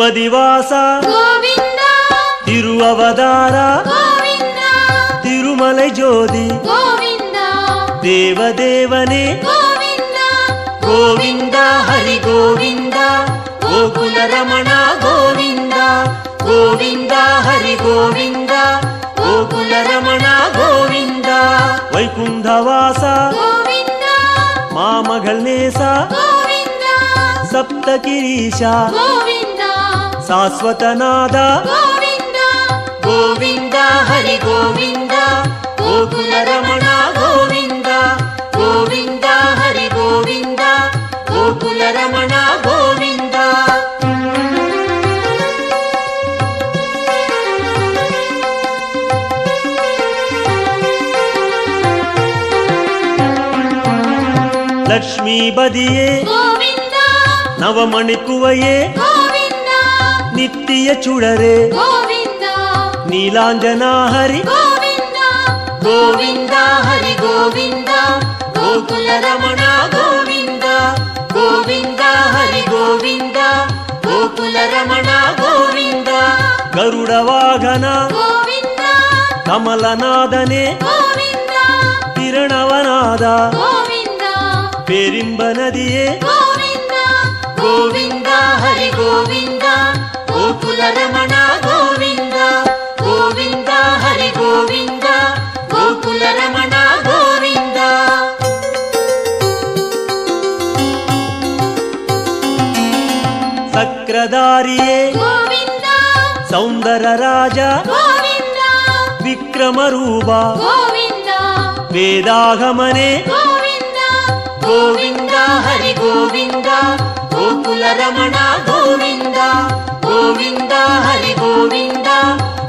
திருப்பதிவாச கோவிந்தா திருஅவதார கோவிந்தா திருமலை ஜோதி கோவிந்தா தேவதேவனே கோவிந்தா கோவிந்தா ஹரி கோவிந்தா கோகுல ரமணா கோவிந்தா கோவிந்தா ஹரி கோவிந்தா கோகுல ரமணா கோவிந்தா வைகுண்டவாச கோவிந்தா மாமகள் நேசா கோவிந்தா சப்தகிரீஷா கோவிந்தா சாஸ்வதநாத கோவிந்தா கோவிந்தா ஹரி கோவிந்தா கோகுல ரமணா கோவிந்தா கோவிந்தா ஹரி கோவிந்தா கோகுல ரமணா கோவிந்தா லக்ஷ்மிபதியே கோவிந்தா நவமணிக்குவையே கோவிந்தா நித்திய சுடரே கோவிந்தா நீலாஞ்சனா ஹரி கோவிந்தா கோவிந்தா ஹரி கோவிந்தா கோகுல ரமணா கோவிந்தா கோவிந்தா ஹரி கோவிந்தா கோகுல ரமணா கோவிந்தா கருட வாகன கோவிந்தா கமலநாதனே கோவிந்தா பிரணவநாதா கோவிந்தா பெரிம்ப நதியே கோவிந்தா கோவிந்தா ஹரி கோவிந்தா கோகுல ரமணா கோவிந்தா கோவிந்தா ஹரி கோவிந்தா கோகுல ரமணா கோவிந்தா சக்கரதாரியே கோவிந்தா சௌந்தர ராஜா கோவிந்தா விக்ரமரூபா கோவிந்தா வேதாகமனே கோவிந்தா கோவிந்தா ஹரி கோவிந்தா கோகுல ரமணா கோவிந்தா கோவிந்தா ஹரி கோவிந்தா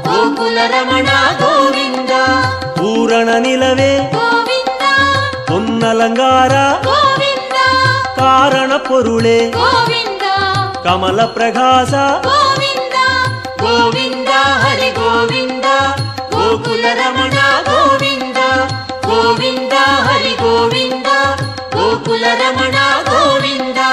கோகுல ரமணா கோவிந்தா பூரண நிலவே கோவிந்தா பொன்னலங்கார கோவிந்தா காரண பொருளே கோவிந்தா கமல பிரகாச கோவிந்தா கோவிந்தா ஹரி கோவிந்தா கோகுல ரமணா கோவிந்தா கோவிந்தா ஹரி கோவிந்தா கோகுல ரமணா கோவிந்தா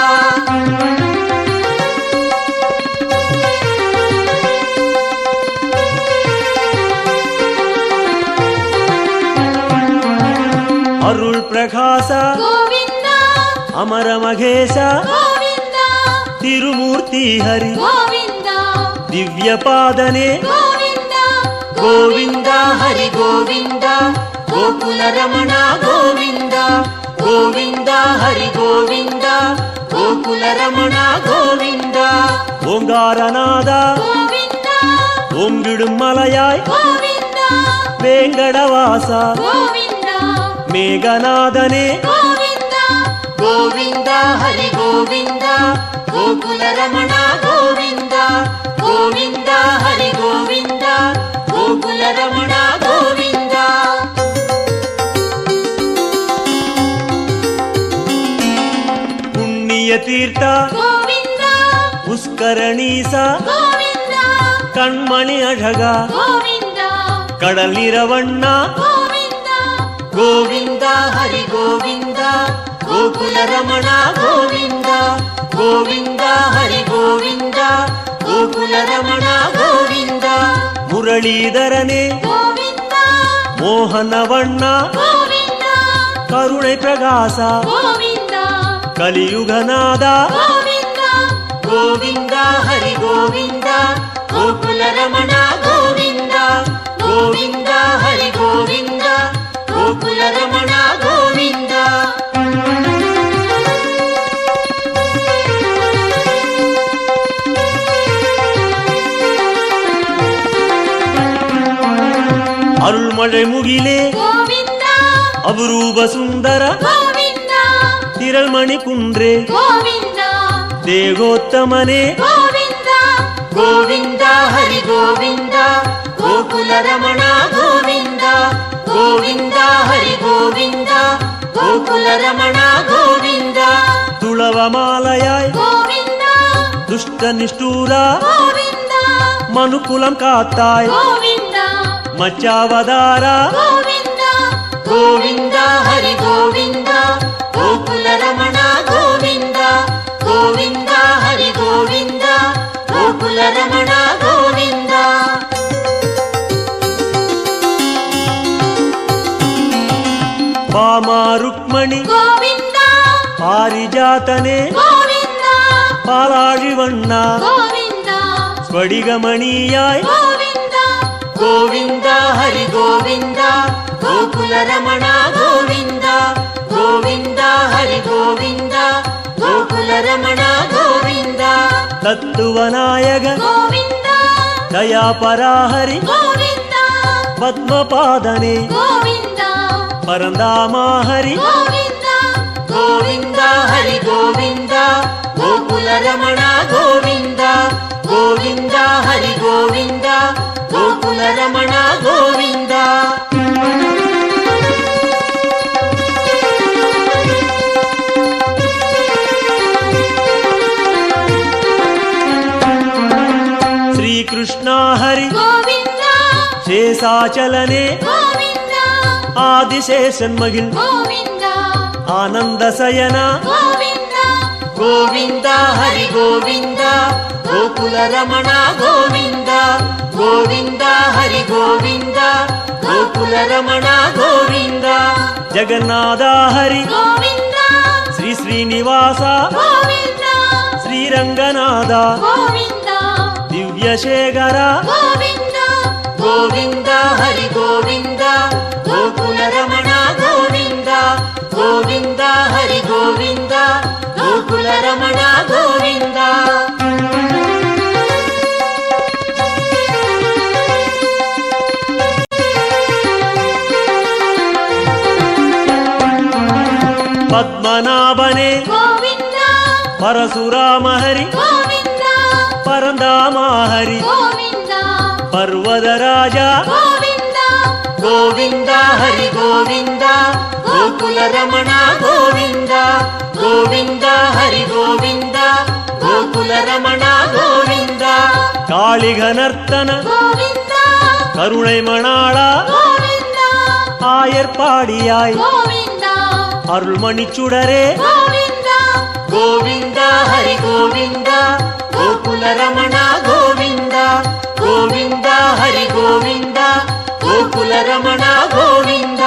அருள் பிரகாச கோவிந்தா அமர மகேச கோவிந்தா திருமூர்த்தி ஹரி கோவிந்தா திவ்ய பாதனே கோவிந்தா கோவிந்தா ஹரி கோவிந்தா கோகுல ரமணா கோவிந்தா கோவிந்தா ஹரி கோவிந்தா கோகுல ரமணா கோவிந்தா ஓங்காரநாதா கோவிந்தா ஓங்கிடும் மலையாய் கோவிந்தா வேங்கடவாசா கோவிந்தா மேகநாதனே கோவிந்தா கோவிந்தா ஹரி கோவிந்தா கோகுல ரமணா கோவிந்தா கோவிந்தா ஹரி கோவிந்தா கோகுல ரமணா கோவிந்தா புண்ணிய தீர்த்தா கோவிந்தா புஷ்கரணீசா கோவிந்தா கண்மணி அழகா கோவிந்தா கடல் நிறவண்ணா கோவிந்தா கோவிந்தா ஹரி கோவிந்தா கோகுல ரமணா கோவிந்தா கோவிந்தா ஹரி கோவிந்தா கோகுல ரமணா கோவிந்தா முரளீதரனே கோவிந்தா மோகனவண்ணா கோவிந்தா கருணை பிரகாசா கோவிந்தா கலியுகநாதா கோவிந்தா கோவிந்தா ஹரி கோவிந்தா கோகுல ரமணா கோவிந்தா கோவிந்தா ஹரி கோவிந்தா கோகுல ரமணா கோவிந்தா அருள்மழை முகிலே கோவிந்தா அபரூப சுந்தர கோவிந்தா திரள்மணி குன்றே கோவிந்தா தேகோத்தமனே கோவிந்தா கோவிந்தா ஹரி கோவிந்தா கோகுல ரமணா கோவிந்தா கோவிந்தா ஹரி கோவிந்தா கோகுல ரமணா கோவிந்தா துளவமாலையாய் கோவிந்தா துஷ்ட நிஷ்டூரா கோவிந்தா மனுக்குலம் காத்தாய் கோவிந்தா மச்சாவதாரா கோவிந்தா கோவிந்தா ஹரி கோவிந்தா கோகுல ரமணா கோவிந்தா கோவிந்தா ஹரி கோவிந்தா கோகுல ಗೋಕುಲ ರಮಣ ಗೋವಿಂದ. ಭಾಮ ರುಕ್ಮಣಿ ಗೋವಿಂದ ಪಾರಿಜಾತನೆ ಗೋವಿಂದ பாலாழிவண்ண ಗೋವಿಂದ ஸ்படிகமணியாய் ಗೋವಿಂದ ಗೋವಿಂದ ಹರಿ ಗೋವಿಂದ ಗೋಕುಲ ರಮಣ ಗೋವಿಂದ ಗೋವಿಂದ ಹರಿ ಗೋವಿಂದ ಗೋಕುಲ ರಮಣ ಗೋವಿಂದ. ತತ್ವನಾಯಕ ಗೋವಿಂದ ದಯಾಪರಾಹರಿ ಗೋವಿಂದ ಪದ್ಮಪಾದನೆ ಗೋವಿಂದ ಪರಂದಾಮಹರಿ ಗೋವಿಂದ ಗೋವಿಂದ ಹರಿ ಗೋವಿಂದ ಗೋಕುಲ ರಮಣ ಗೋವಿಂದ ಗೋವಿಂದ ಹರಿ ಗೋವಿಂದ ಗೋಕುಲ ರಮಣ ಗೋವಿಂದ. ಶ್ರೀಕೃಷ್ಣ ಹರಿ ಗೋವಿಂದ ಶೇಷಾಚಲನೆ ಗೋವಿಂದ ಆದಿಶೇಷನ್ಮಗಿಲ್ ಗೋವಿಂದ ಆನಂದ ಸಯನ ಗೋವಿಂದ ಗೋವಿಂದ ಹರಿ ಗೋವಿಂದ ಗೋಕುಲ ರಮಣ ಗೋವಿಂದ ಗೋವಿಂದ ಹರಿ ಗೋವಿಂದ ಗೋಕುಲ ರಮಣ ಗೋವಿಂದ. ಜಗನ್ನಾಥ ಹರಿ ಗೋವಿಂದ ಶ್ರೀ ಶ್ರೀನಿವಾಸ ಗೋವಿಂದ ಶ್ರೀರಂಗನಾಥ ಗೋವಿಂದ ದಿವ್ಯಶೇಖರ ಗೋವಿಂದ ಗೋವಿಂದ ಹರಿ ಗೋವಿಂದ ಗೋಕುಲ ರಮಣ ಗೋವಿಂದ ಗೋವಿಂದ ಹರಿ ಗೋವಿಂದ ಗೋಕುಲ ರಮಣ ಗೋವಿಂದ. ಪದ್ಮನಾಭನೆ ಗೋವಿಂದ ಪರಶುರಾಮ ಹರಿ ಗೋವಿಂದ ಪರಂದಾಮ ಹರಿ ಗೋವಿಂದ ಪರ್ವತ ರಾಜ ಗೋವಿಂದ ಗೋವಿಂದ ಹರಿ ಗೋವಿಂದ ಗೋಕುಲ ರಮಣ ಗೋವಿಂದ ಗೋವಿಂದ ಹರಿ ಗೋವಿಂದ ಗೋಕುಲ ರಮಣ ಗೋವಿಂದ. காளிகனர்த்தன ಗೋವಿಂದ கருணை மணாள ಗೋವಿಂದ ஆயர்பாடியாய் ಗೋವಿಂದ அருள்மணிச்சுடரே ಗೋವಿಂದ ಗೋವಿಂದ ಹರಿ ಗೋವಿಂದ ಗೋಕುಲ ರಮಣ ಗೋವಿಂದ ಗೋವಿಂದ ಹರಿ ಗೋವಿಂದ ಗೋಕುಲ ರಮಣ ಗೋವಿಂದ.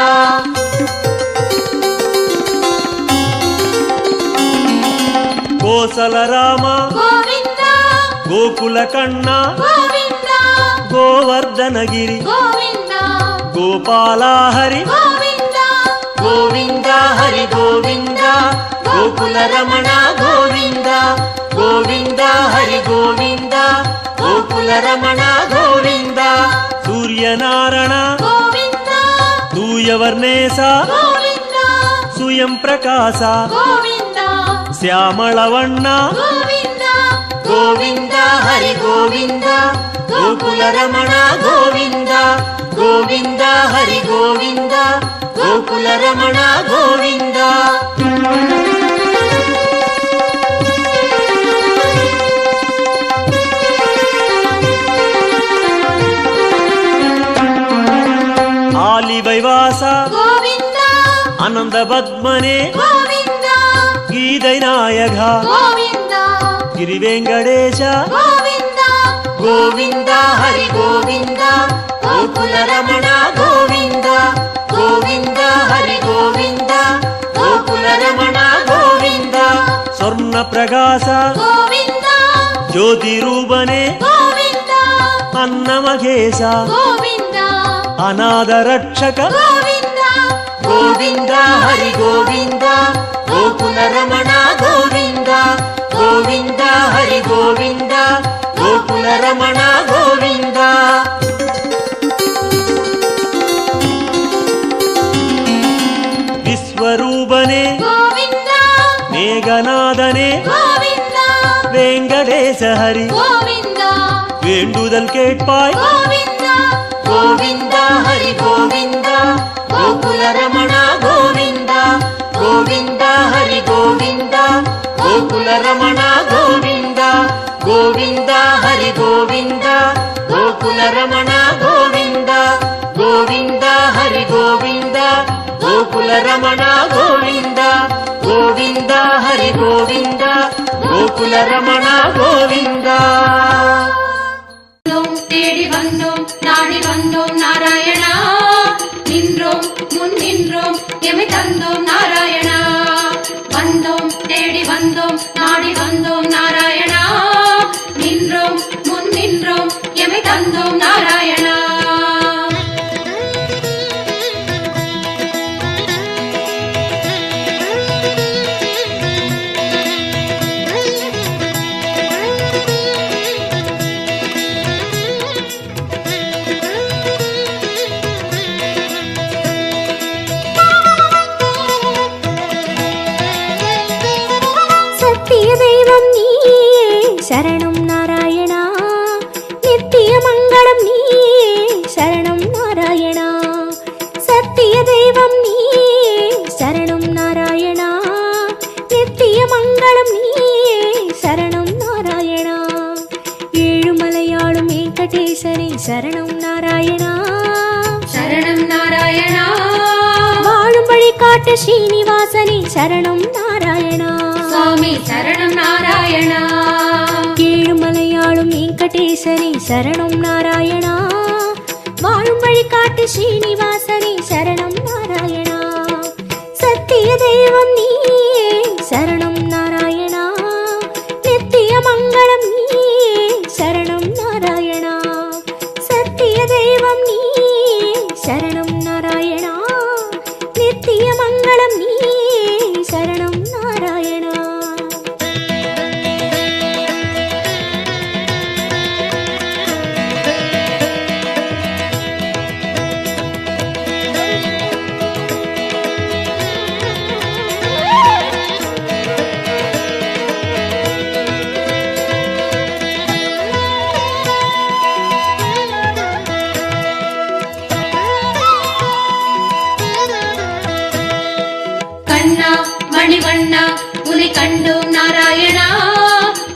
கோசல ராಮ ಗೋವಿಂದ ಗೋಕುಲ ಕಣ್ಣ ಗೋವಿಂದ ಗೋವರ್ಧನಗಿರಿ ಗೋವಿಂದ ಗೋಪಾಲ ಹರಿ ಗೋವಿಂದ ಗೋವಿಂದ ಹರಿ ಗೋವಿಂದ ಗೋಕುಲ ರಮಣ ಗೋವಿಂದ ಗೋವಿಂದ ಹರಿ ಗೋವಿಂದ ಗೋಕುಲ ರಮಣ ಗೋವಿಂದ. ಸೂರ್ಯನಾರಾಯಣ ಗೋವಿಂದ ತೂಯವರ್ಣೇಶ ಗೋವಿಂದ ಸುಯಂ ಪ್ರಕಾಶ ಗೋವಿಂದ ಶ್ಯಾಮಳವಣ್ಣ ಗೋವಿಂದ ಗೋವಿಂದ ಹರಿ ಗೋವಿಂದ ಗೋಕುಲ ರಮಣ ಗೋವಿಂದ ಗೋವಿಂದ ಹರಿ ಗೋವಿಂದ ಗೋಕುಲ ರಮಣ ಗೋವಿಂದ. ಆಲಿವೈವಾಸ ಗೋವಿಂದ ಆನಂದ ಪದ್ಮನೆ ಗೋವಿಂದ ಗೀದೈ ನಾಯಕ ಗೋವಿಂದ ಗಿರಿವೆಂಕಟೇಶ ಗೋವಿಂದ ಗೋವಿಂದ ಹರಿ ಗೋವಿಂದ ಗೋಕುಲ ರಮಣ ಗೋವಿಂದ ಗೋವಿಂದ ಹರಿ ಗೋವಿಂದ ಗೋಕುಲ ರಮಣ ಗೋವಿಂದ. ಸ್ವರ್ಣ ಪ್ರಕಾಶ ಗೋವಿಂದ ಜ್ಯೋತಿ ರೂಪನೆ ಗೋವಿಂದ ಅನ್ನಮಘೇಶ ಗೋವಿಂದ ಅನಾಥ ರಕ್ಷಕ ಗೋವಿಂದ ಗೋವಿಂದ ಹರಿ ಗೋವಿಂದ ಗೋಕುಲ ರಮಣ ಗೋವಿಂದ ಗೋವಿಂದ ಹರಿ ಗೋವಿಂದ ಗೋಕುಲ ರಮಣ ಗೋವಿಂದ. ವಿಶ್ವರೂಪನೆ ಗೋವಿಂದ ಮೇಘನಾದನೆ ಗೋವಿಂದ ವೆಂಕಟೇಶ ಹರಿ ಗೋವಿಂದ வேண்டுதல் கேட்பாய் ಗೋವಿಂದ ಗೋವಿಂದ ಹರಿ ಗೋವಿಂದ ಗೋಕುಲ ರಮಣ ಗೋವಿಂದ ಗೋವಿಂದ ಹರಿ ಗೋವಿಂದ ಗೋಕುಲ ರಮಣ ಗೋವಿಂದ ಗೋವಿಂದ ಹರಿ ಗೋವಿಂದ ಗೋಕುಲ ರಮಣ ಗೋವಿಂದ ಗೋವಿಂದ ಹರಿ ಗೋವಿಂದ ಗೋಕುಲ ರಮಣ ಗೋವಿಂದ ಗೋವಿಂದ ಹರಿ ಗೋವಿಂದ கோகுல ரமணா கோவிந்தா. தேடி வந்தோம் நாடி வந்தோம் நாராயணா, நின்றோம் முன் நின்றோம் எமை தந்தோம் நாராயணா. வந்தோம் தேடி வந்தோம் நாடி வந்தோம் நாராயணா, நின்றோம் முன் நின்றோம் எமை தந்தோம் நாராயணா. சரணம் நாராயணா, நித்திய மங்களம் நீயே சரணம் நாராயணா. சத்திய தெய்வம் நீயே சரணம் நாராயணா, நித்திய மங்களம் நீயே சரணம் நாராயணா. ஏழுமலையாளும் வெங்கடேசனே சரணம் நாராயணா, சரணம் நாராயணா. வாழும் வழி காட்டு ஸ்ரீனிவாசனே சரணம் நாராயணா, சுவாமி சரணம் நாராயணா. ஏழுமலையாளும் வெங்கடேசனே சரணம் நாராயணா, வாழும் வழி காட்டு ஸ்ரீனிவாசனே சரணம் நாராயணா. சத்திய தெய்வம் நீயே சரணம் நாராயணா, நித்திய மங்களம் நீயே சரணம் நாராயணா. சத்திய தெய்வம் நீயே சரணம் நாராயணா, நித்திய மங்களம் நீயே சரணம் நாராயணா. கண்ணா மணிவண்ணா உனை கண்டோம் நாராயணா,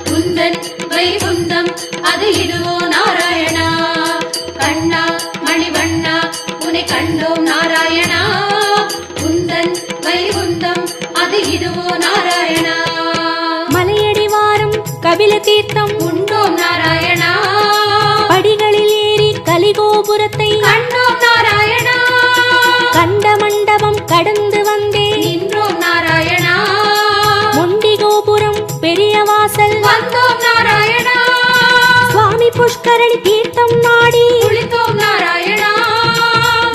குந்தன் வைகுந்தம் அது இதுவோ நாராயணா. கண்ணா மணிவண்ணா உனை கண்டோம் நாராயணா, குந்தன் வைகுந்தம் அது இதுவோ நாராயணா. மலையடிவாரம் கபில தீர்த்தம் உண்டோம் நாராயணா, படிகளில் ஏறி கலிகோபுரத்தை கண்டோம் நாராயணா. கண்ட மண்டபம் கடந்து வந்தேன் நின்றோம் நாராயணா, முண்டி கோபுரம் பெரிய வாசல் வந்தோம் நாராயணா. சுவாமி புஷ்கரணி தீர்த்தம் நாடி குளித்தோம் நாராயணா,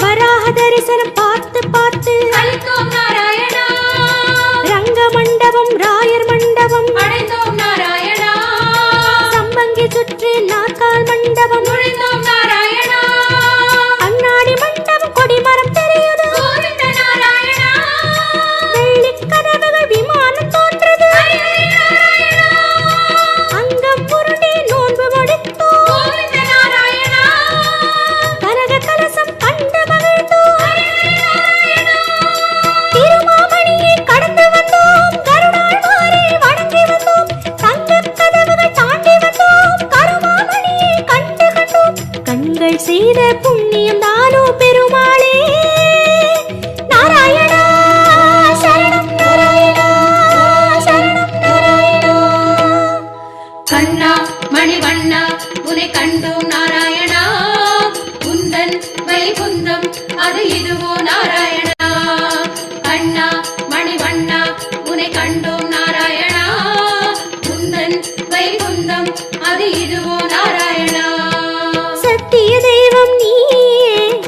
வராக தரிசனம் பார்த்து பார்த்து கழித்தோம் நாராயணா. ரங்க மண்டபம் ராயர் மண்டபம் அடைந்தோம் நாராயணா, சம்பங்கி சுற்று நாற்கால் மண்டபம் நுழைந்தோம் நாராயணா. கண்ணாடி மண்டபம் கொடிமரம் தெரியுது கோவிந்த நாராயணா, வெள்ளி கதவுகள் விமானம் தோன்றது நாராயணா. அங்கம் புருண்டி நோன்பு முடித்தோம் கோவிந்த நாராயணா, கனக கலசம் கண்டு மகிழ்ந்தோம் திருமாமணியை கடந்து வந்தோம் கருணாழ்வாரை வணங்கி வந்தோம் தங்கக் கதவுகள் தாண்டி வந்தோம் கருமாமணியை கண்டு கண்டோம். கண்கள் செய்த புண்ணியம் தானோ பெருமாளே நாராயணா சரணம் நாராயணா சரணம் நாராயணா. கண்ணா மணிவண்ணா உனை கண்டோம் நாராயணா, குந்தன் வைகுந்தம் அது இதுவோ நாராயணா. கண்ணா மணிவண்ணா உனை கண்டோம் நாராயணா, குந்தன் வைகுந்தம் அது இதுவோ நாராயணா. சத்திய தெய்வம் நீயே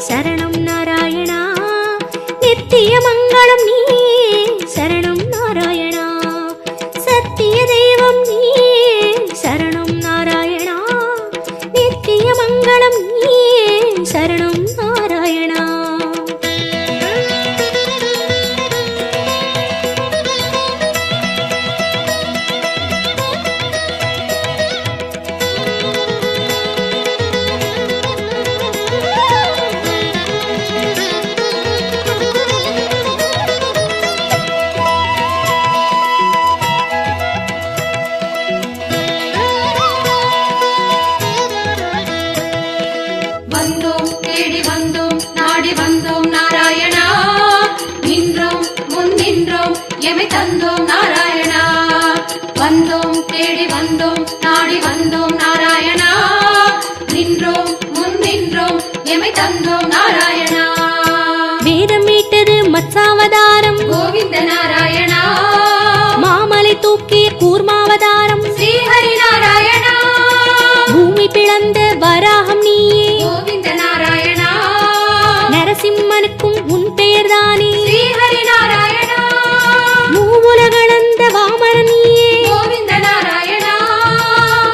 சரணம் நாராயணா, நித்திய மங்களம் நீயே சரணம் நாராயணா. சத்திய தெய்வம் நீயே சரணம் நாராயணா, நித்திய மங்களம் நீயே சரணம் நாராயணா. வந்தோம் தேடி வந்தோம் நாடி வந்தோம் நாராயணா, நின்றோம் முன் நின்றோம் எமை தந்தோம் நாராயணா. வந்தோம் தேடி வந்தோம் நாடி வந்தோம் நாராயணா நின்றோம் முன் நின்றோம் எமை தந்தோம் நாராயணா வேதம் மீட்டது மத்சாவதாரம் கோவிந்த நாராயணா மாமலை தூக்கிய கூர்மாவதாரம் ஸ்ரீஹரி நாராயணா பூமி பிளந்த வராகம் நீயே கோவிந்த நாராயணா நரசிம்மனுக்கும் உன் பெயர்தானே ஸ்ரீஹரி நாராயணா மூவுலகளந்த வாமரன் நீயே கோவிந்த நாராயணா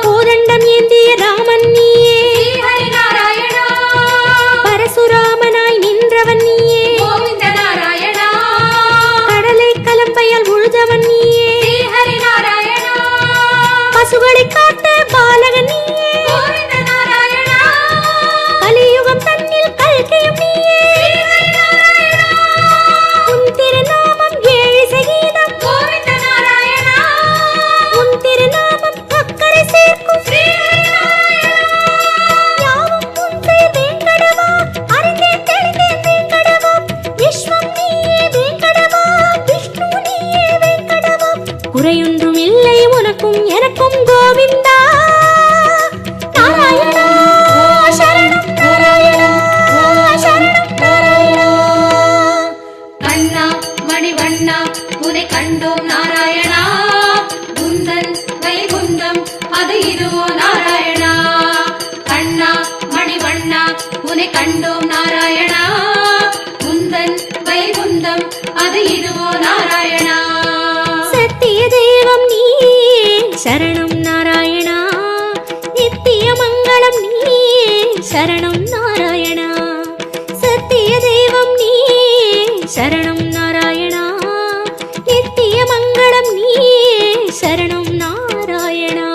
கோதண்டம் ஏந்திய ராமன் நீயே ஸ்ரீஹரி நாராயணா பரசுராமனாய் நின்றவன் நீயே கோவிந்த நாராயணா கடலை கலம்பையால் உழுதவன் நீயே ஸ்ரீஹரி நாராயணா பசுகளை காத்த பாலகன் நீயே கோவிந்த நாராயணா கலியுகம் தன்னில் கல்கியும் நீயே உன் திருநாமம் ஏழு சகீதம் கோவிந்த நாராயணா உன் திருநாமம் அக்கறை சேர்க்கும் யாவும் உன் பெயர் வேங்கடவா அறிந்தேன் தெளிந்தேன் வேங்கடவா விஸ்வம் நீயே வேங்கடவா விஷ்ணு நீயே வேங்கடவா குறையொன்றும் இல்லை உனக்கும் எனக்கும் கோவிந்தா நாராயணா சரணம் நாராயணா சரணம் நாராயணா கண்ணா மணிவண்ணா உனை கண்டோம் நாராயணா குந்தன் வைகுந்தம் அது இதுவோ நாராயணா கண்ணா மணிவண்ணா உனை கண்டோம் நாராயணா குந்தன் வைகுந்தம் அது இதுவோ நாராயணா சத்திய தெய்வம் நீயே சரணம் நாராயணா நித்திய மங்களம் நீயே சரணம் நாராயணா சத்திய தெய்வம் நீயே சரணம் நாராயணா நித்திய மங்களம் நீயே சரணம் நாராயணா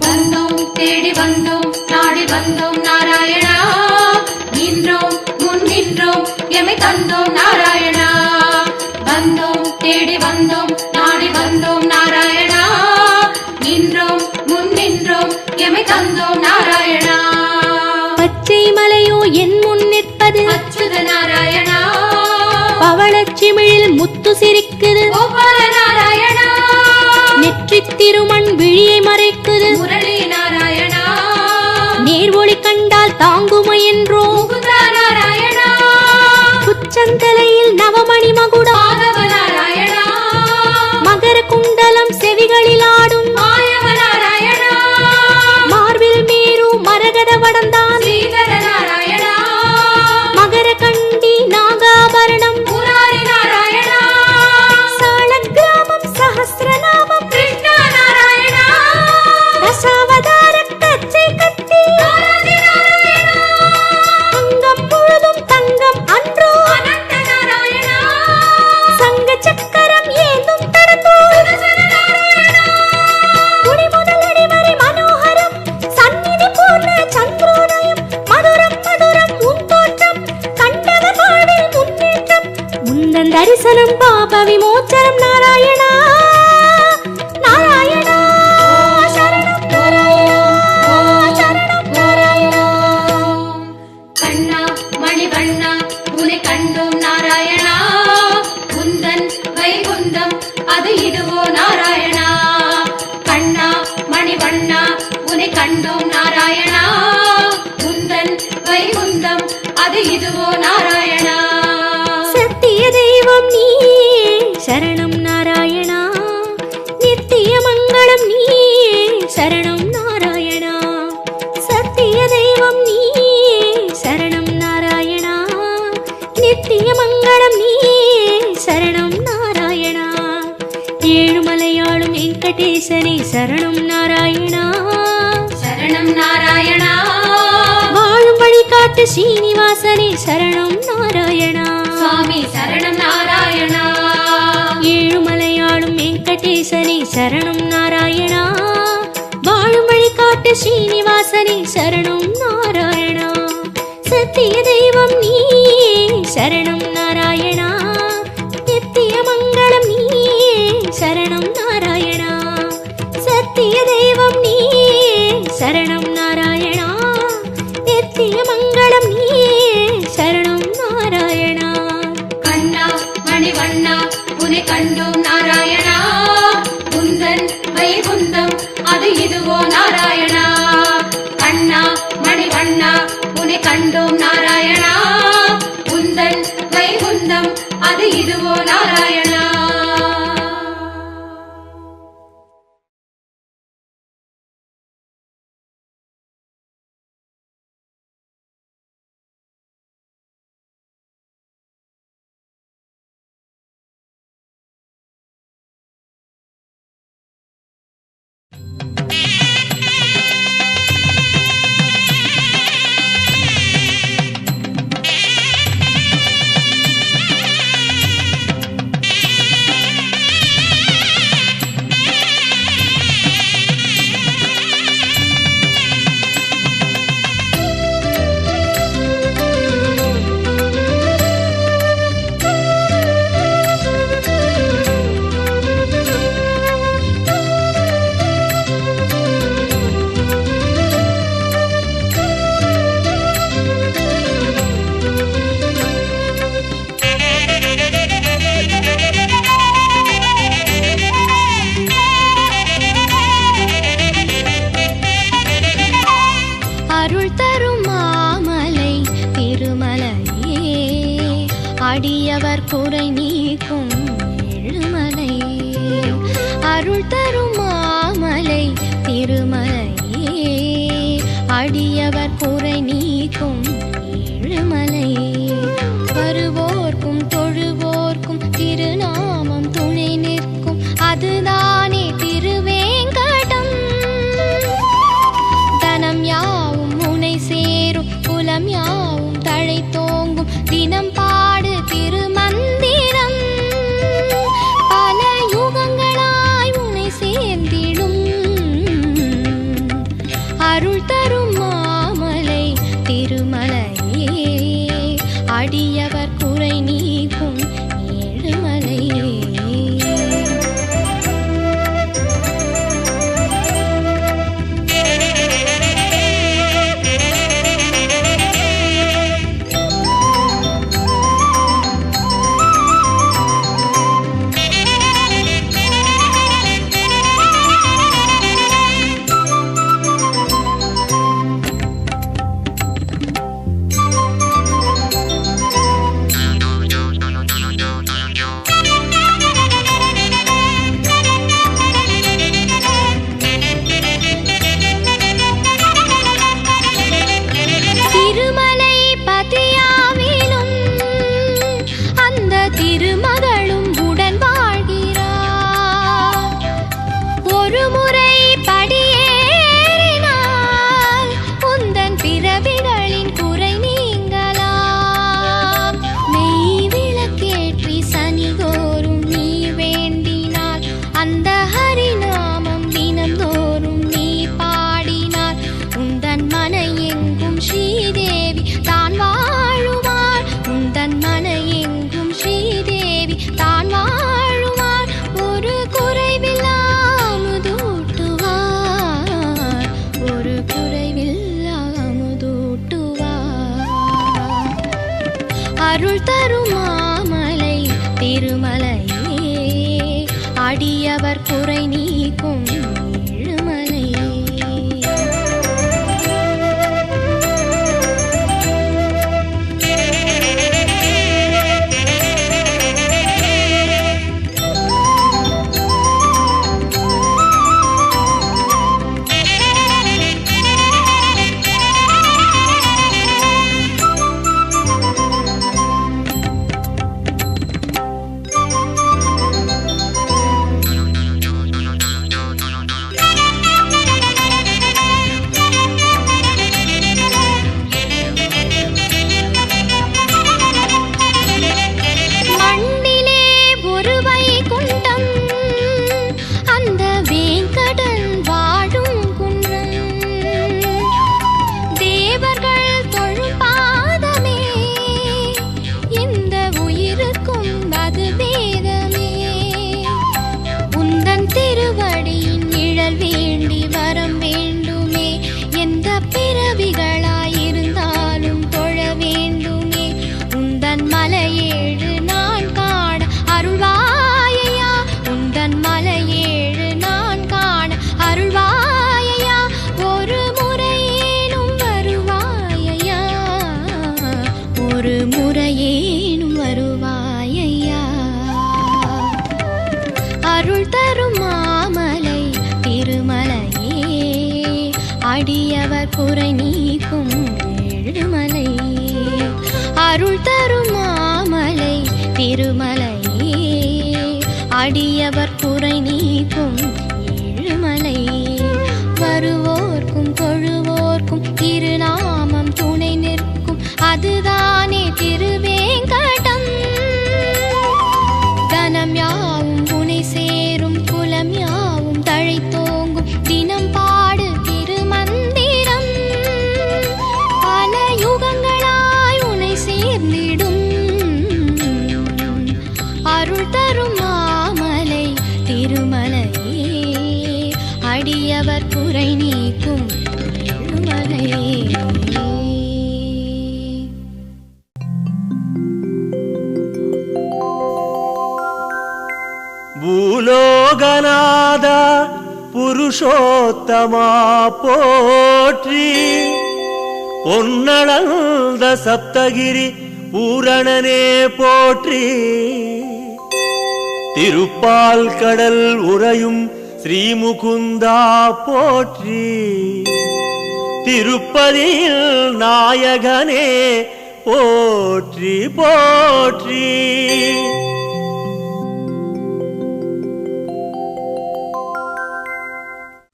வந்தோம் தேடி வந்தோம் நாடி வந்தோம் நாராயணா நின்றோம் முன் நின்றோம் எமை தந்தோம் நாராயணா வந்தோம் தேடி வந்தோம் நாடி வந்தோம் நாராயணா நின்றோம் முன் நின்றோம் எமை தந்தோம் நாராயணா பச்சை மலையோ என் முன் நிற்பது அச்சுத நாராயணா பவளச்சிமிழில் முத்து சிரிக்குது கோபால நாராயணா நெற்றித் திருமண் விழியை மறைக்குது முரளி நாராயணா நேர்வொளி கண்டால் தாங்குமை என்றோ முகுந்தா நாராயணா உச்சந்தலையில் நவமணி மகுடம் மாதவ நாராயணா மகர குண்டலம் செவிகளில் ஆடும் மாயவ நாராயணா மார்பில் மேரு மரகத வடந்தான் ஸ்ரீதர நாராயணா மகர கண்டி நாகாபரணம் முராரி நாராயணா சாலக்கிராமம் சஹஸ்ரநாமம் கிருஷ்ணா நாராயணா தசாவதார கச்சை கட்டி ஆதி நாராயணா அங்கம் முழுதும் தங்கம் அன்றோ அனந்த நாராயணா சங்க சக்கரம் ஏந்தும் தடந்தோ குடி முதல் அடிவரை மனோகரம் சந்நிதி பூர்ண சந்திரோதயம் மதுரம் மதுரம் உன் தோற்றம் கண்டவர் வாழ்வில் முன்னேற்றம் முந்தன் தரிசனம் பாப விமோச்சனம் நாராயணா நாராயணா சரணம் நாராயணா சரணம் நாராயணா கண்ணா மணிவண்ணா உனை கண்டோம் நாராயணா குந்தன் வைகுந்தம் அது இதுவோ நாராயணா கண்ணா மணிவண்ணா உனை கண்டோம் நாராயணா குந்தன் வைகுந்தம் அது இதுவோ நாராயணா சத்திய தெய்வம் நீயே சரணம் நாராயணா நித்திய மங்களம் நீயே சரணம் நாராயணா சத்திய தெய்வம் நீயே சரணம் நாராயணா நித்திய மங்களம் நீயே சரணம் நாராயணா ஏழுமலையாளும் வெங்கடேசனே சரணம் நாராயணா சரணம் நாராயணா வாழும் வழிகாட்டு ஸ்ரீனிவாசனே சரணம் நாராயணா சுவாமி சரணம் நாராயணா ஏழுமலையாளும் வெங்கடேசனே சரணம் நாராயணா வாழும் வழிகாட்டு ஸ்ரீனிவாசனே திருமலை சரணம் நாராயணா. சத்திய தெய்வம் நீயே சரணம் நாராயணா. நித்திய மங்களம் நீயே சரணம் நாராயணா. சத்திய தெய்வம் நீயே சரணம் நாராயணா. நித்திய மங்களம் நீயே சரணம் நாராயணா. கண்ணா மணிவண்ணா உன்னை கண்டோம் நாராயணா. குந்தன் வைகுந்தம் அது இதுவோ நாராயணா. கண்ணா மணிவண்ணா உன்னை கண்டோம் நாராயணா. குந்தன் வைகுந்தம் அது இதுவோ நாராயணா. அடியவர் குறை நீக்கும் ஏழுமலை. அருள் தரும் மாமலை திருமலையே. அடியவர் குறை நீக்கும் ஏழுமலை. வருவோர்க்கும் தொழுவோர்க்கும் திருநாமம் துணை நிற்கும் அதுதானே திருவேங்கடம். தனம் யாவும் முனை சேரும் குலம் யாவும் தழை தோங்கும் தினம் பாடு திருமந்திரம். பல யுகங்களாய் உன்னை சேர்ந்திடும் அருள் தரும் மாமலை திருமலையே. அடியவர் குறை நீக்கும் ஏழுமலையே. திருமகளும் உடன் வாழ்கிறார். ஒரு முறை படியேறினால் உந்தன் பிறவிகளின் குறை நீங்கலாம். மெய் விளக்கேற்றி சனிதோறும் நீ வேண்டினார். அந்த ஹரிநாமம் தினந்தோறும் நீ பாடினார். உந்தன் மன எங்கும் ஸ்ரீதேவி தான் வாழுவார். உந்தன் மன எங்கும் ஸ்ரீதேவி தான் வாழுவார். ஒரு குறைவில்லாமுதூட்டுவார். ஒரு குறைவில்லாமுதூட்டுவார். அருள் தரும் மாமலை திருமலையே. அடியவர் குறை நீக்கும் ஏழுமலையே. அருள் தரும் மாமலை திருமலையே அடியவர் குறை நீக்கும் ஏழுமலை. அருள் தரும் மாமலை திருமலையே அடியவர் குறை நீக்கும் ஏழுமலை. வருவோர்க்கும் தொழுவோர்க்கும் திருநாமம் துணை நிற்கும் அதுதானே திருவேங்கடம். தனம் யாவும் புனை சேரும் குலம் யாவும் தழைத்தோங்கும் தினம் பாடு திருமந்திரம். பல யுகங்களாய் உனை சேர்ந்திடும் அருள் தரும் மாமலை திருமலையே அடியவர் குறை நீக்கும் ஏழுமலை. பூலோகநாத புருஷோத்தமா போற்றி, பொன்னளந்த சப்தகிரி பூரணனே போற்றி, திருப்பால் கடல் உறையும் ஸ்ரீமுகுந்தா போற்றி, திருப்பதியில் நாயகனே போற்றி போற்றி.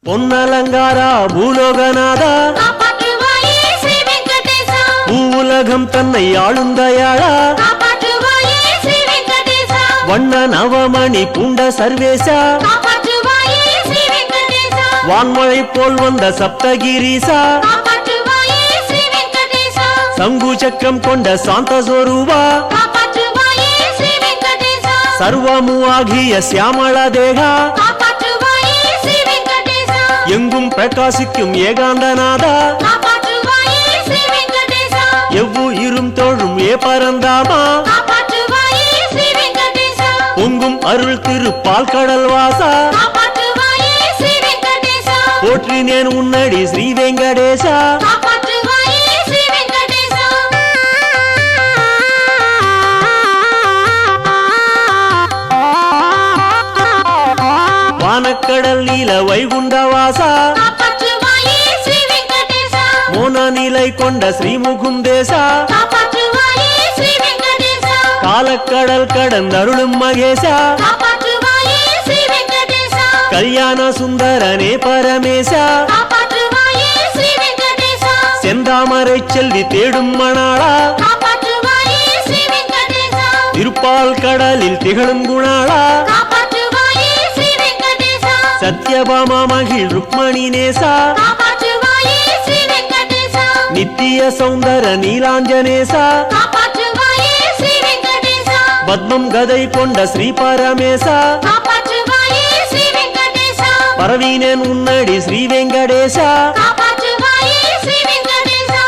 பொன்னலங்காரா பூலோகநாதா காப்பாற்றுவாயே ஸ்ரீ வெங்கடேசா. பூவுலகம் தன்னை ஆளுந்தயாளா காப்பாற்றுவாயே ஸ்ரீ வெங்கடேசா. வண்ண நவமணி பூண்ட சர்வேசா காப்பாற்றுவாயே ஸ்ரீ வெங்கடேசா. வான்மழை போல் வந்த சப்தகிரீசா காப்பாற்றுவாயே ஸ்ரீ வெங்கடேசா. சங்கு சக்கரம் கொண்ட சாந்த சொரூபா காப்பாற்றுவாயே ஸ்ரீ வெங்கடேசா. சர்வமு ஆகிய சியாமள தேகா காப்பாற்றுவாயே ஸ்ரீ வெங்கடேசா. எங்கும் பிரகாசிக்கும் ஏகாந்தநாதா காப்பாற்றுவாயே ஸ்ரீ வெங்கடேசா. எவ்வுயிரும் தோழும் ஏ பரந்தாமா காப்பாற்றுவாயே ஸ்ரீ வெங்கடேசா. பொங்கும் அருள் திருப்பால் கடல் வாசா காப்பாற்றுவாயே ஸ்ரீ வெங்கடேசா. போற்றினேன் உன்னடி ஸ்ரீ வெங்கடேசா. காப்பாற்றுவாயே ஸ்ரீ வெங்கடேசா. வானக்கடல் நீல வைகுண்டவாசா காப்பாற்றுவாயே ஸ்ரீ வெங்கடேசா. மோன நிலை கொண்ட ஸ்ரீமுகுந்தேசா காப்பாற்றுவாயே ஸ்ரீ வெங்கடேசா. காலக்கடல் கடந்தருளும் மகேசா காப்பாற்றுவாயே ஸ்ரீ வெங்கடேசா. கல்யாண சுந்தரனே பரமேசா காப்பாற்றுவாயே ஸ்ரீ வெங்கடேசா. செந்தாமரை செல்வி தேடும் மணாளா காப்பாற்றுவாயே ஸ்ரீ வெங்கடேசா. திருப்பால் கடலில் திகழும் குணாளா காப்பாற்றுவாயே ஸ்ரீ வெங்கடேசா. சத்யபாமா மகிழ் ருக்மணி நேசா காப்பாற்றுவாயே ஸ்ரீ வெங்கடேசா. நித்திய சௌந்தர நீலாஞ்சனேசா காப்பாற்றுவாயே ஸ்ரீ வெங்கடேசா. பத்மம் கதை கொண்ட ஸ்ரீ பரமேசா காப்பாற்றுவாயே ஸ்ரீ வெங்கடேசா. பரவீனேன் உன்னடி ஸ்ரீ வெங்கடேசா. காப்பாற்றுவாயே ஸ்ரீ வெங்கடேசா.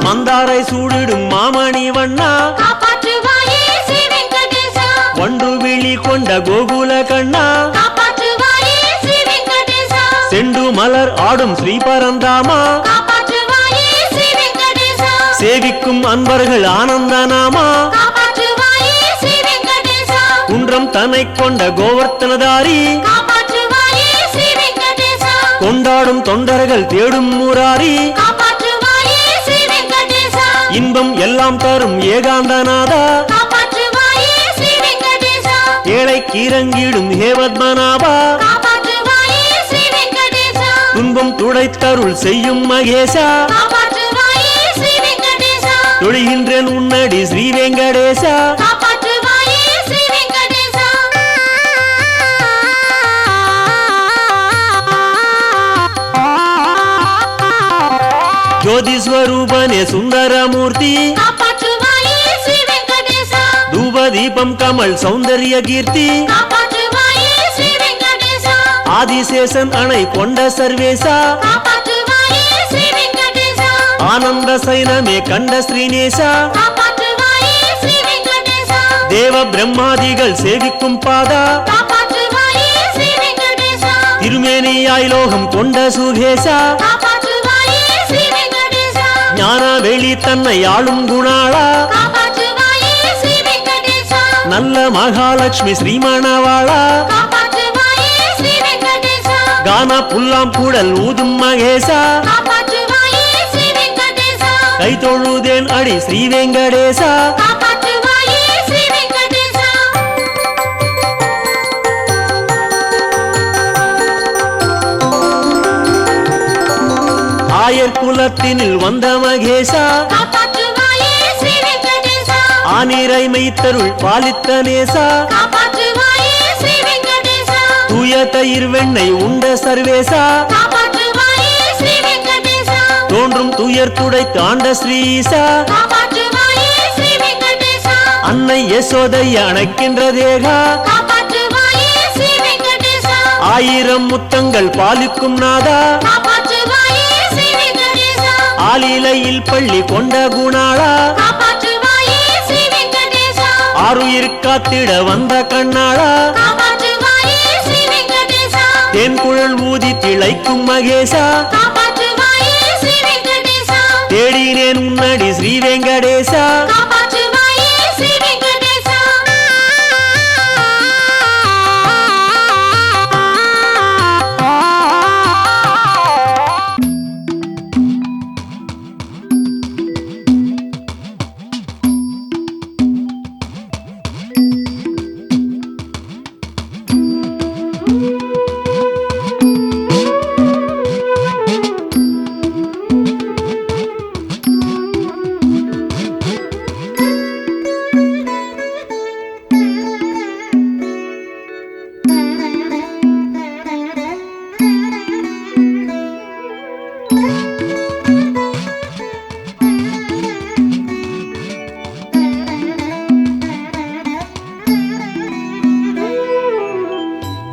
மந்தாரை சூடிடும் மாமணி வண்ணா காப்பாற்றுவாயே ஸ்ரீ வெங்கடேசா. வண்டு விழி கொண்ட கோகுல கண்ணா காப்பாற்றுவாயே ஸ்ரீ வெங்கடேசா. செண்டு மலர் ஆடும் ஸ்ரீ பரந்தாமா காப்பாற்றுவாயே ஸ்ரீ வெங்கடேசா. சேவிக்கும் அன்பர்கள் ஆனந்தநாமா காப்பாற்றுவாயே ஸ்ரீ வெங்கடேசா. குன்றம் தன்னை கொண்ட கோவர்த்தனதாரி காப்பாற்றுவாயே ஸ்ரீ வெங்கடேசா. கொண்டாடும் தொண்டர்கள் தேடும் முராரி காப்பாற்றுவாயே ஸ்ரீ வெங்கடேசா. இன்பம் எல்லாம் தரும் ஏகாந்தநாதா காப்பாற்றுவாயே ஸ்ரீ வெங்கடேசா. ஏழைக்கு இறங்கிடும் ஹேவத்மநாபா காப்பாற்றுவாயே ஸ்ரீ வெங்கடேசா. துன்பம் துடைத்தருள் செய்யும் மகேசா காப்பாற்றுவாயே ஸ்ரீ வெங்கடேசா. தொழுகின்றேன் உன்னடி ஸ்ரீ வெங்கடேசா. காப்பாற்றுவாயே ஸ்ரீ வெங்கடேசா. ஜோதி ஸ்வரூபனே சுந்தரமூர்த்தி காப்பாற்றுவாயே ஸ்ரீ வெங்கடேசா. தூப தீபம் கமல் சௌந்தர்ய கீர்த்தி காப்பாற்றுவாயே ஸ்ரீ வெங்கடேசா. ஆதிசேஷன் அணை கொண்ட சர்வேசா காப்பாற்றுவாயே ஸ்ரீ வெங்கடேசா. ஆனந்த சைனமே கண்ட ஸ்ரீநேசா காப்பாற்றுவாயே ஸ்ரீ வெங்கடேசா. தேவ பிரம்மாதிகள் சேவிக்கும் பாதா காப்பாற்றுவாயே ஸ்ரீ வெங்கடேசா. திருமேனியாய் லோகம் கொண்ட சுகேசா காப்பாற்றுவாயே ஸ்ரீ வெங்கடேசா. ஞான வெளி தன்னை ஆளும் குணாளா காப்பாற்றுவாயே ஸ்ரீ வெங்கடேசா நல்ல மகாலட்சுமி ஸ்ரீமணவாளா காப்பாற்றுவாயே ஸ்ரீ வெங்கடேசா கானா புல்லாம் கூடல் ஊதும் மகேசா காப்பாற்றுவாயே ஸ்ரீ வெங்கடேசா கை தொழுதேன் அடி ஸ்ரீ வெங்கடேசா காப்பாற்றுவாயே ஸ்ரீ வெங்கடேசா ஆயர் குலத்தினில் வந்த மகேசா காப்பாற்றுவாயே ஸ்ரீ வெங்கடேசா ஆனிரை மெய்த்தருள் பாலித்த நேசா காப்பாற்றுவாயே ஸ்ரீ வெங்கடேசா தூய தயிர் வெண்ணெய் உண்ட சர்வேசா காப்பாற்றுவாயே ஸ்ரீ வெங்கடேசா தோன்றும் துயர் துடைத்து ஆண்ட ஸ்ரீசா காப்பாற்றுவாயே ஸ்ரீ வெங்கடேசா அன்னை யசோதை அணைக்கின்ற தேகா காப்பாற்றுவாயே ஸ்ரீ வெங்கடேசா ஆயிரம் முத்தங்கள் பாலிக்கும் நாதா காப்பாற்றுவாயே ஸ்ரீ வெங்கடேசா ஆலிலையில் பள்ளி கொண்ட குணாளா காப்பாற்றுவாயே ஸ்ரீ வெங்கடேசா ஆறுயிர் காத்திட வந்த கண்ணாளா காப்பாற்றுவாயே ஸ்ரீ வெங்கடேசா தேன்குழல் ஊதி திளைக்கும் மகேசா காப்பாற்றுவாயே ஸ்ரீ வெங்கடேசா தேடினேன் உன்னடி ஸ்ரீ வெங்கடேசா காப்பாற்றுவாயே ஸ்ரீ வெங்கடேசா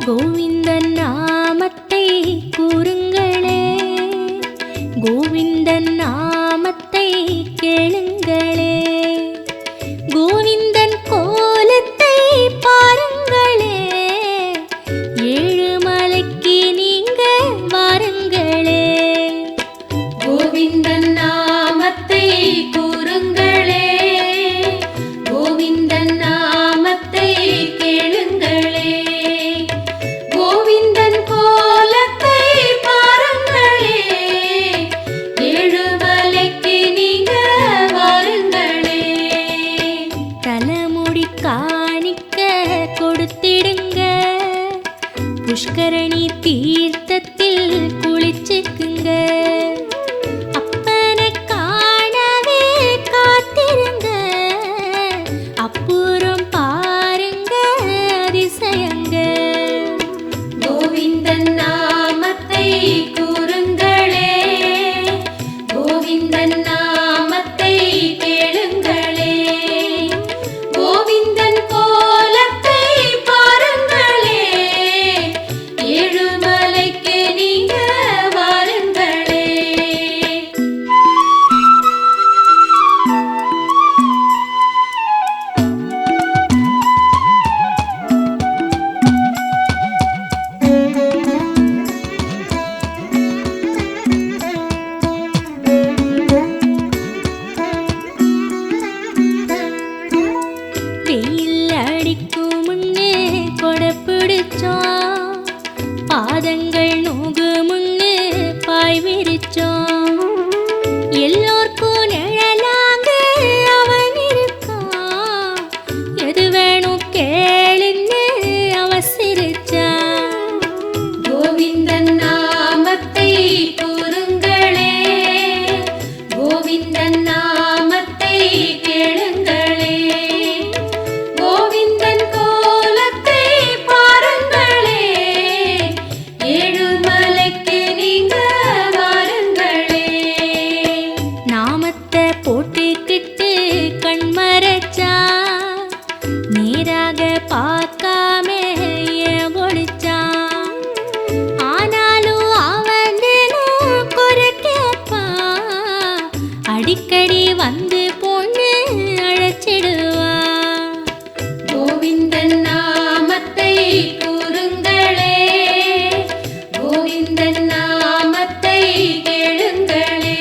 கோவிந்தன் நாமத்தை கூறுங்களே, கோவிந்தன் நாமத்தை கேளுங்களே, கோவிந்தன் கோலத்தை பாருங்களே, ஏழுமலைக்கு நீங்க வாருங்களே. கோவிந்தன் நாமத்தை கூறுங்களே, கோவிந்தன் நாமத்தை கேளுங்களே, கோவிந்தன் கோலத்தை பாருங்களே, ஏழுமலைக்கு நீங்க வாருங்களே. தலைமுடி காணிக்க கொடுத்திடுங்க, புஷ்கரணி தீர்த்தத்தில் குளிச்சுக்குங்க, அப்பனை காணவே காத்திருங்க, அப்புறம் பாருங்க அதிசயங்க. கோவிந்தன் நாமத்தை கூறுங்களே, கோவிந்தன் நாமத்தை கேளுங்களே, கோவிந்தன் கோலத்தை பாருங்களே, ஏழுமலைக்கு நீங்க வாருங்களே. வெயில் அடிக்கும் முன்னே கொடை பிடிச்சோம், பாதங்கள் நோகு முன்னே பாய் விரிச்சோம், எல்லோர்க்கும் நிழலாங்க அவன் இருக்கான், எது வேணும் கேளுன்னு அவன் சிரிச்சான். கோவிந்தன் நாமத்தை கூறுங்களே, கோவிந்தன் நாமத்தை கேளுங்களே, கோவிந்தன் கோலத்தை பாருங்களே, ஏழுமலைக்கு நீங்க வாருங்களே. நாமத்தை போட்டுக்கிட்டு கண் மறைச்சா, நேராக பார்க்காம ஏன் ஒளிச்சான், ஆனாலும் அவன் தினம் குறை கேட்பான், அடிக்கடி வந்து பொண்ணு அழைச்சிடுவான். கோவிந்தன் நாமத்தை கூறுங்களே, கோவிந்தன் நாமத்தை கேளுங்களே,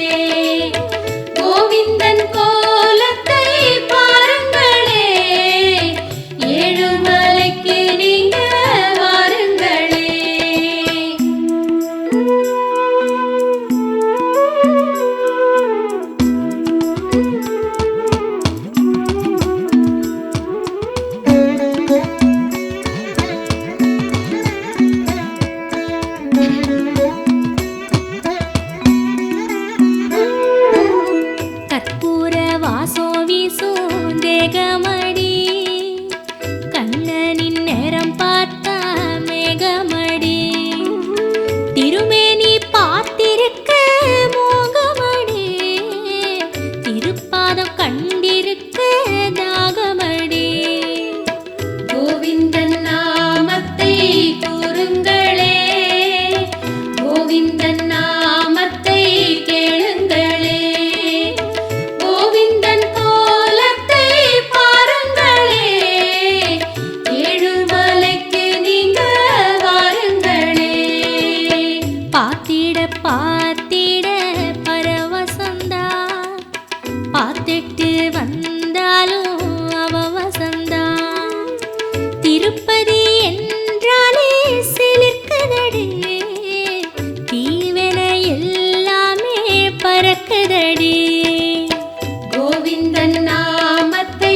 பாடுதடி. கோவிந்தன் நாமத்தை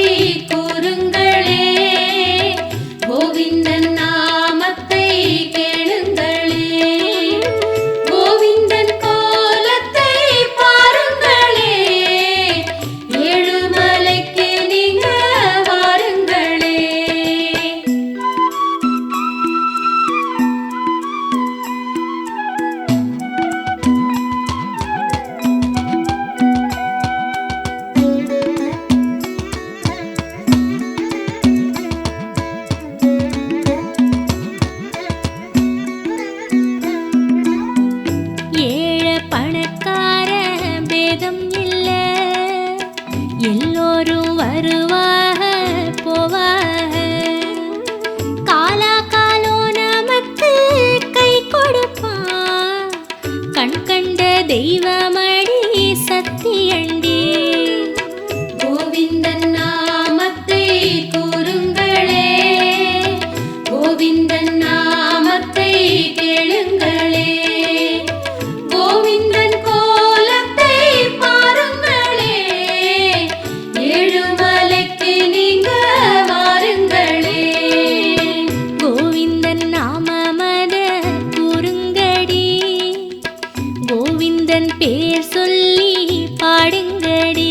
கூறுங்களே, கோவிந்தன் நாமத்தை கேளுங்களே, கோவிந்தன் கோலத்தை பாருங்களே, ஏழுமலைக்கு நீங்க வாருங்களே. ஏழை பணக்கார பேதம் இல்ல, எல்லோரும் வருவாக போவாக. காலா காலோ நமக்கு கை கொடுப்பான், கண் கண்ட தெய்வமடி சத்தியண்டி. கோவிந்தன் நாமத்தை கூறுங்களே, கோவிந்தன் நாமத்தை கேளுங்களே, கோவிந்தன் கோலத்தை பாருங்களே, ஏழுமலைக்கு நீங்க வாருங்களே. கோவிந்தன் நாமமத கூறுங்கடி, கோவிந்தன் பேர் சொல்லி பாடுங்கடி.